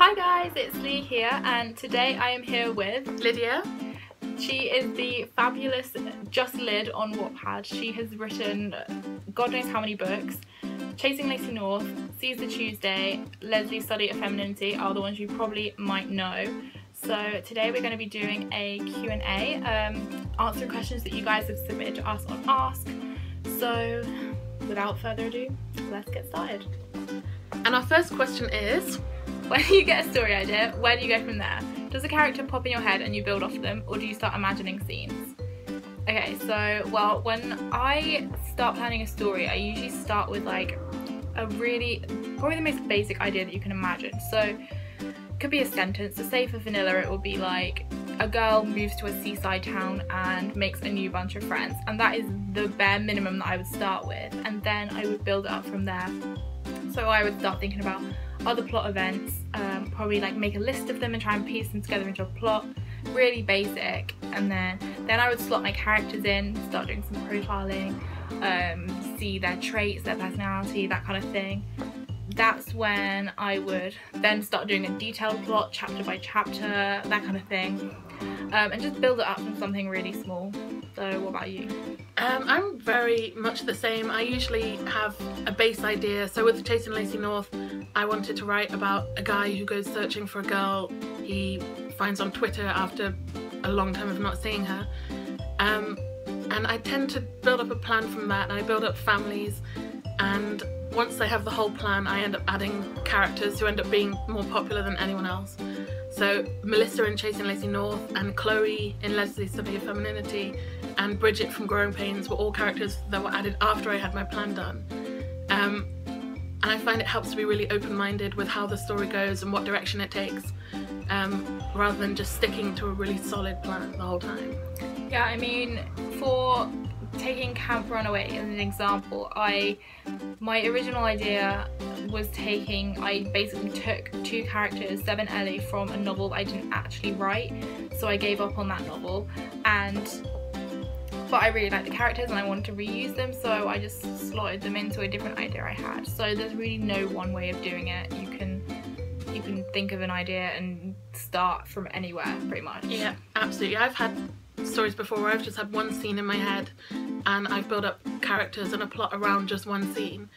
Hi guys, it's Lee here, and today I am here with Lydia. She is the fabulous Just Lyd on Wattpad. She has written God knows how many books. Chasing Lacey North, Seize the Tuesday, Leslie's Study of Femininity are the ones you probably might know. So today we're going to be doing a Q&A, answering questions that you guys have submitted to us on Ask. So without further ado, let's get started. And our first question is, when you get a story idea, where do you go from there? Does a character pop in your head and you build off of them, or do you start imagining scenes? Okay, so, well, when I start planning a story, I usually start with like a probably the most basic idea that you can imagine. So, it could be a sentence. So say for vanilla it would be like, a girl moves to a seaside town and makes a new bunch of friends. And that is the bare minimum that I would start with. And then I would build it up from there. So I would start thinking about other plot events, probably like make a list of them and try and piece them together into a plot, really basic, and then I would slot my characters in, start doing some profiling, see their traits, their personality, that kind of thing. That's when I would then start doing a detailed plot, chapter by chapter, that kind of thing, and just build it up from something really small. So what about you? I'm very much the same. I usually have a base idea. So with Chasing Lacey North, I wanted to write about a guy who goes searching for a girl he finds on Twitter after a long time of not seeing her. And I tend to build up a plan from that, and I build up families, and once I have the whole plan, I end up adding characters who end up being more popular than anyone else. So Melissa in Chasing Lacey North, and Chloe in Leslie's Study of Femininity, and Bridget from Growing Pains were all characters that were added after I had my plan done. And I find it helps to be really open-minded with how the story goes and what direction it takes, rather than just sticking to a really solid plan the whole time. Yeah, I mean, for taking Camp Runaway as an example, my original idea was I basically took two characters, Seb and Ellie, from a novel that I didn't actually write, so I gave up on that novel, but I really liked the characters and I wanted to reuse them, so I just slotted them into a different idea I had. So there's really no one way of doing it. You can think of an idea and start from anywhere, pretty much. Yeah, absolutely. I've had stories before where I've just had one scene in my head and I've built up characters and a plot around just one scene.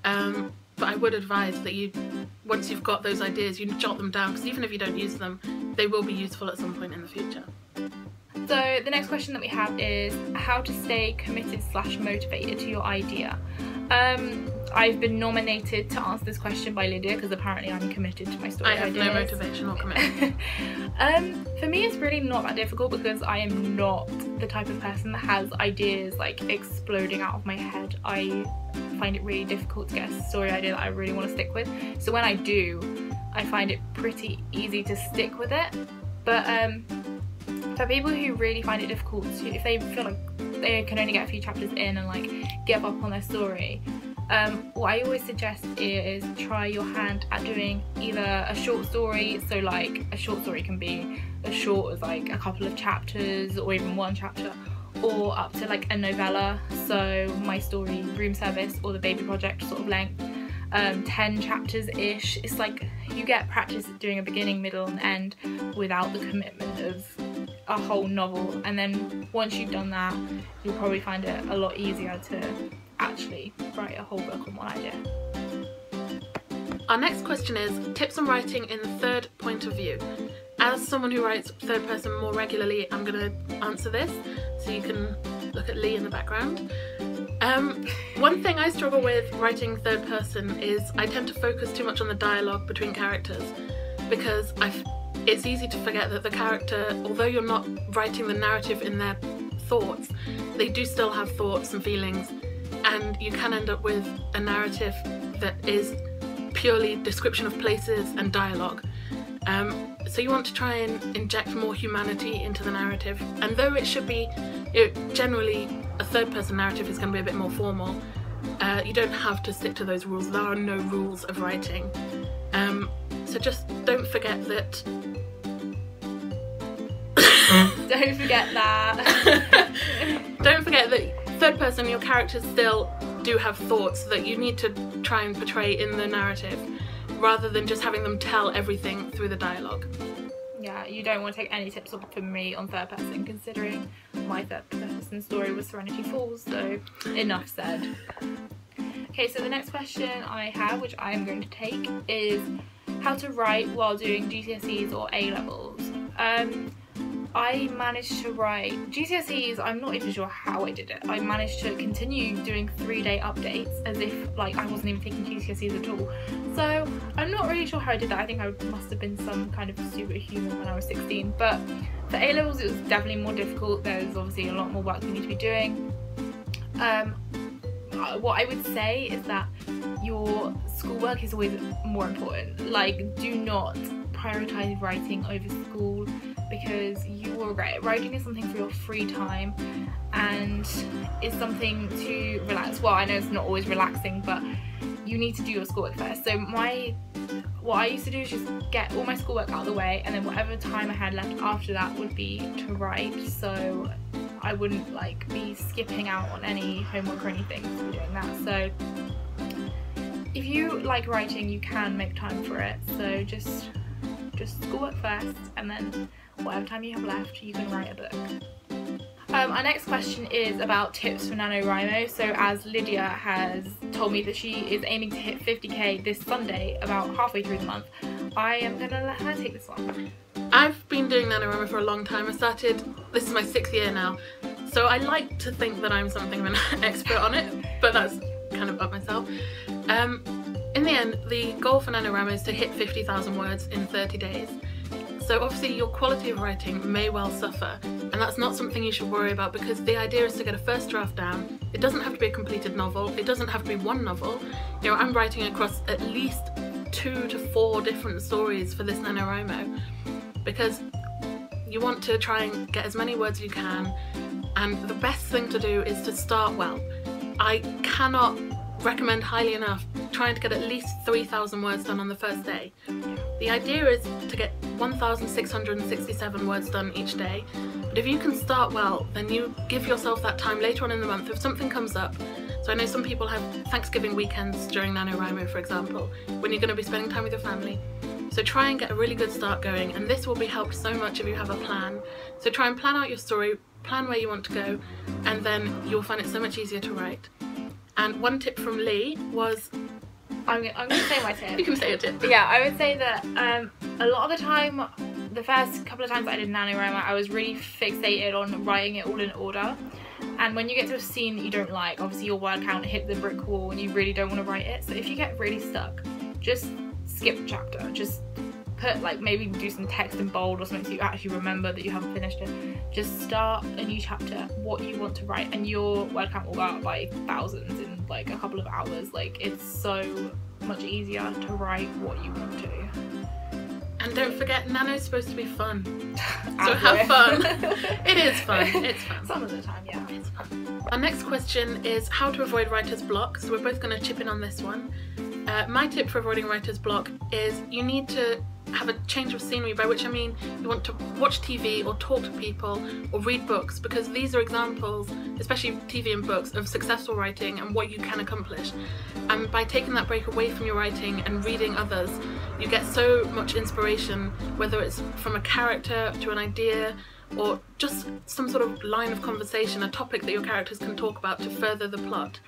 But I would advise that once you've got those ideas, you jot them down, because even if you don't use them, they will be useful at some point in the future. So the next question that we have is how to stay committed / motivated to your idea. I've been nominated to answer this question by Lydia because apparently I'm committed to my story ideas. I have no motivation or commitment. For me it's really not that difficult because I am not the type of person that has ideas like exploding out of my head. I find it really difficult to get a story idea that I really want to stick with. So when I do, I find it pretty easy to stick with it. But for people who really find it difficult if they feel like they can only get a few chapters in and like give up on their story, what I always suggest is try your hand at doing either a short story, so like a short story can be as short as like a couple of chapters or even one chapter, or up to like a novella, so my story Room Service or The Baby Project sort of length, 10 chapters ish. It's like you get practice at doing a beginning, middle and end without the commitment of a whole novel, and then once you've done that you'll probably find it a lot easier to actually write a whole book on one idea. Our next question is tips on writing in the third point of view. As someone who writes third person more regularly, I'm going to answer this, so you can look at Lee in the background. One thing I struggle with writing third person is I tend to focus too much on the dialogue between characters, because it's easy to forget that the character, although you're not writing the narrative in their thoughts, they do still have thoughts and feelings, and you can end up with a narrative that is purely description of places and dialogue. So you want to try and inject more humanity into the narrative, and though it should be, generally a third person narrative is going to be a bit more formal, you don't have to stick to those rules. There are no rules of writing. So just don't forget that. Don't forget that. Don't forget that third person, your characters still do have thoughts that you need to try and portray in the narrative. rather than just having them tell everything through the dialogue. Yeah, you don't want to take any tips from me on third person, considering my third person story was Serenity Falls, so enough said. Okay, so the next question I have, which I am going to take, is how to write while doing GCSEs or A-levels. I managed to write GCSEs, I'm not even sure how I did it. I managed to continue doing 3-day updates as if like I wasn't even taking GCSEs at all. So I'm not really sure how I did that. I think I must have been some kind of superhuman when I was 16. But for A-levels it was definitely more difficult. There's obviously a lot more work you need to be doing. What I would say is that your schoolwork is always more important. Like, do not prioritize writing over school, because you will regret it. Writing is something for your free time and is something to relax. Well, I know it's not always relaxing, but you need to do your schoolwork first. So what I used to do is just get all my schoolwork out of the way, and then whatever time I had left after that would be to write, so I wouldn't like be skipping out on any homework or anything through doing that. So if you like writing, you can make time for it. So just schoolwork first, and then whatever time you have left, you can write a book. Our next question is about tips for NaNoWriMo. So as Lydia has told me that she is aiming to hit 50k this Sunday, about halfway through the month, I am going to let her take this one. I've been doing NaNoWriMo for a long time. This is my 6th year now, so I like to think that I'm something of an expert on it, but that's kind of up myself. In the end, the goal for NaNoWriMo is to hit 50,000 words in 30 days. So obviously your quality of writing may well suffer, and that's not something you should worry about, because the idea is to get a first draft down. It doesn't have to be a completed novel, it doesn't have to be one novel. You know, I'm writing across at least 2 to 4 different stories for this NaNoWriMo, because you want to try and get as many words as you can, and the best thing to do is to start well. I cannot recommend highly enough trying to get at least 3,000 words done on the first day. The idea is to get 1,667 words done each day, but if you can start well, then you give yourself that time later on in the month if something comes up. So I know some people have Thanksgiving weekends during NaNoWriMo, for example, when you're going to be spending time with your family. So try and get a really good start going, and this will be helped so much if you have a plan. So try and plan out your story, plan where you want to go, and then you'll find it so much easier to write. And one tip from Lee was... I'm going to say my tip. You can say a tip. Yeah, I would say that a lot of the time, the first couple of times I did NaNoWriMo, I was really fixated on writing it all in order. And when you get to a scene that you don't like, obviously your word count hit the brick wall and you really don't want to write it. So if you get really stuck, just skip the chapter. Just put, like, maybe do some text in bold or something so you actually remember that you haven't finished it. Just start a new chapter, what you want to write, and your word count will go up by thousands in like a couple of hours. Like, it's so much easier to write what you want to. And don't forget, Nano's supposed to be fun. So have fun. It is fun. It's fun. Some of the time, yeah. It's fun. Our next question is how to avoid writer's block. So we're both going to chip in on this one. My tip for avoiding writer's block is you need to have a change of scenery, by which I mean you want to watch TV or talk to people or read books, because these are examples, especially TV and books, of successful writing and what you can accomplish. And by taking that break away from your writing and reading others, you get so much inspiration, whether it's from a character to an idea or just some sort of line of conversation, a topic that your characters can talk about to further the plot.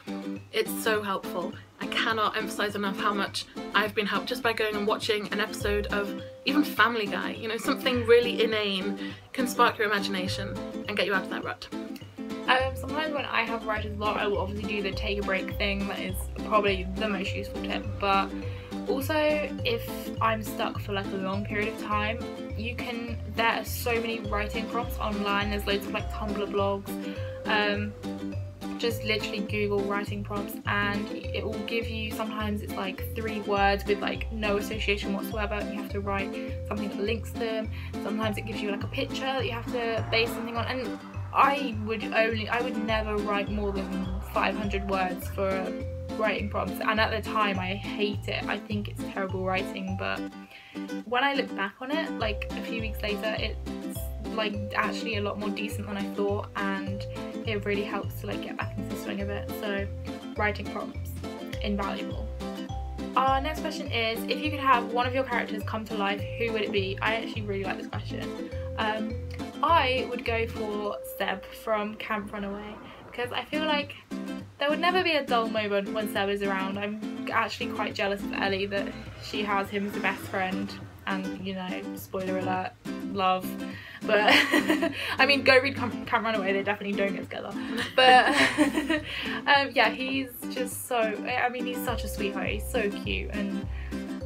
It's so helpful. I cannot emphasize enough how much I've been helped just by going and watching an episode of even Family Guy. You know, something really inane can spark your imagination and get you out of that rut. Sometimes when I have writer's block, I will obviously do the take a break thing. That is probably the most useful tip. But also, if I'm stuck for like a long period of time, there are so many writing prompts online. There's loads of like Tumblr blogs. Just literally Google writing prompts and it will give you, sometimes it's like 3 words with like no association whatsoever. You have to write something that links them. Sometimes it gives you like a picture that you have to base something on. And I would never write more than 500 words for writing prompts, and at the time I hate it. I think it's terrible writing, but when I look back on it like a few weeks later, it's like actually a lot more decent than I thought, and it really helps to like get back into the swing of it. So writing prompts, invaluable. Our next question is, if you could have one of your characters come to life, who would it be? I actually really like this question. I would go for Seb from Camp Runaway, because I feel like there would never be a dull moment when Seb is around. I'm actually quite jealous of Ellie that she has him as the best friend, and, you know, spoiler alert, love. But I mean, go read Camp Runaway, they definitely don't get together. But yeah, he's just so, I mean, he's such a sweetheart, he's so cute, and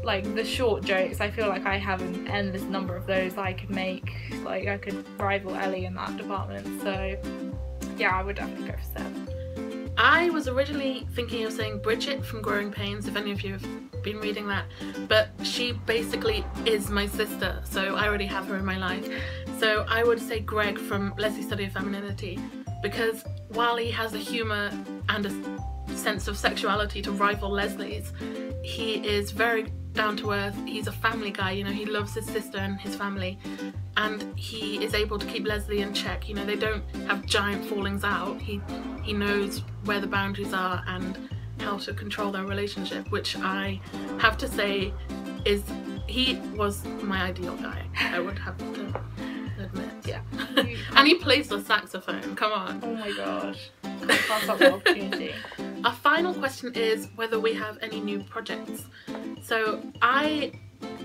like the short jokes, I feel like I have an endless number of those I could make. Like, I could rival Ellie in that department. So yeah, I would definitely go for Seb. I was originally thinking of saying Bridget from Growing Pains, if any of you have been reading that, but she basically is my sister, so I already have her in my life. So I would say Greg from Leslie's Study of Femininity, because while he has a humour and a sense of sexuality to rival Leslie's, he is very down to earth. He's a family guy, you know, he loves his sister and his family, and he is able to keep Leslie in check. You know, they don't have giant fallings out. He knows where the boundaries are and how to control their relationship, which I have to say he was my ideal guy, I would have to admit. Yeah. And he plays the saxophone, come on. Oh my gosh, can't pass up the opportunity. Our final question is whether we have any new projects. So I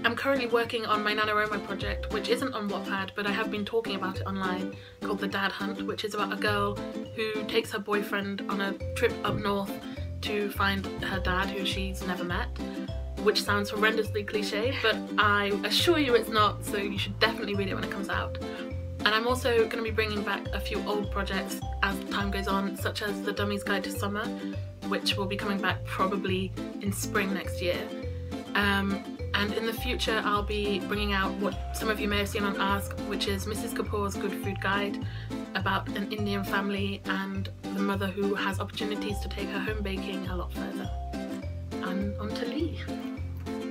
am currently working on my NaNoWriMo project, which isn't on Wattpad, but I have been talking about it online, called The Dad Hunt, which is about a girl who takes her boyfriend on a trip up north to find her dad, who she's never met, which sounds horrendously cliche, but I assure you it's not, so you should definitely read it when it comes out. And I'm also going to be bringing back a few old projects as time goes on, such as The Dummy's Guide to Summer, which will be coming back probably in spring next year. And in the future I'll be bringing out what some of you may have seen on Ask, which is Mrs. Kapoor's Good Food Guide, about an Indian family and the mother who has opportunities to take her home baking a lot further. And on to Lee.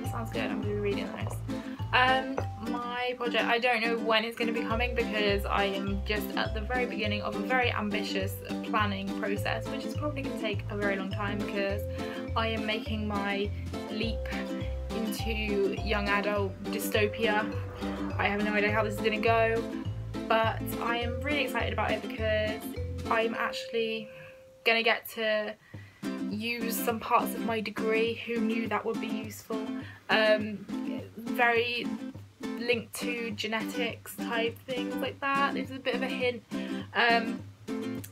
Sounds good, I'm going to be reading those. My project, I don't know when it's going to be coming, because I am just at the very beginning of a very ambitious planning process, which is probably going to take a very long time, because I am making my leap into young adult dystopia. I have no idea how this is going to go, but I am really excited about it because I'm actually going to get to use some parts of my degree. Who knew that would be useful? Very linked to genetics type things like that. There's a bit of a hint.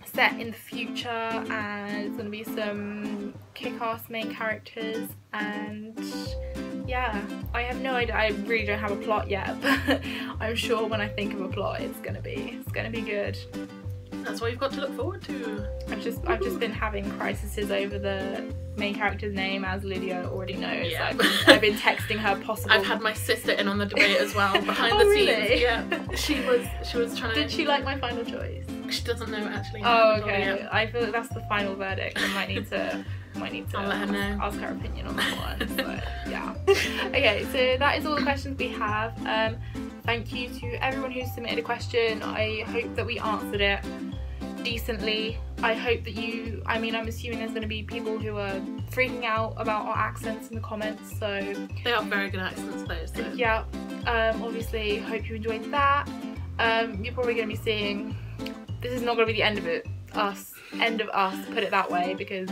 Set in the future, and there's going to be some kick-ass main characters, and yeah, I have no idea. I really don't have a plot yet, but I'm sure when I think of a plot, it's gonna be good. That's what you've got to look forward to. I've just been having crises over the main character's name, as Lydia already knows. Yeah. I've been texting her possible. I've had my sister in on the debate as well, behind Oh, the really? scenes. Yeah, she was trying to. Did she like my final choice? She doesn't know actually. Oh, okay. I feel like that's the final verdict. I might need to I'll let her know. Ask her opinion on that one. So yeah. Okay, so that is all the questions we have. Thank you to everyone who submitted a question. I hope that we answered it decently. I hope that I'm assuming there's going to be people who are freaking out about our accents in the comments, so they are very good accents though, so yeah. Obviously hope you enjoyed that. You're probably going to be seeing, this is not going to be the end of us, put it that way, because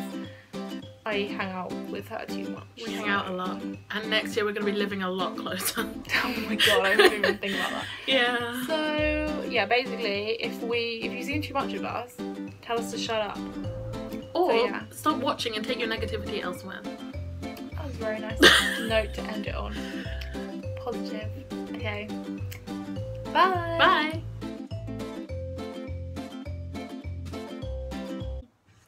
I hang out with her too much. We hang out a lot, and next year we're going to be living a lot closer. Oh my god, I didn't even think about that. Yeah. So yeah, basically, if you've seen too much of us, tell us to shut up. Or so, yeah. Stop watching and take your negativity elsewhere. That was a very nice note to end it on. Positive. Okay. Bye. Bye.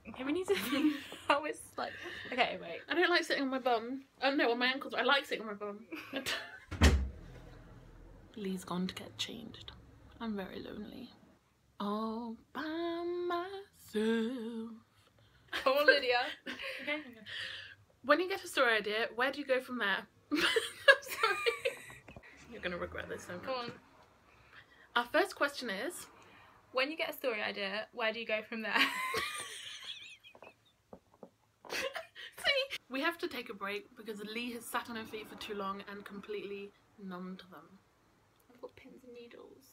Okay, we need to think how it's like. Okay, wait. I don't like sitting on my bum. Oh no, on my ankles. I like sitting on my bum. Lee's gone to get changed. I'm very lonely. All by myself. Come on, Lydia. Okay. When you get a story idea, where do you go from there? I'm sorry. You're gonna regret this so much. Come on. Our first question is, when you get a story idea, where do you go from there? see, We have to take a break because Lee has sat on her feet for too long and completely numbed them. I've got pins and needles.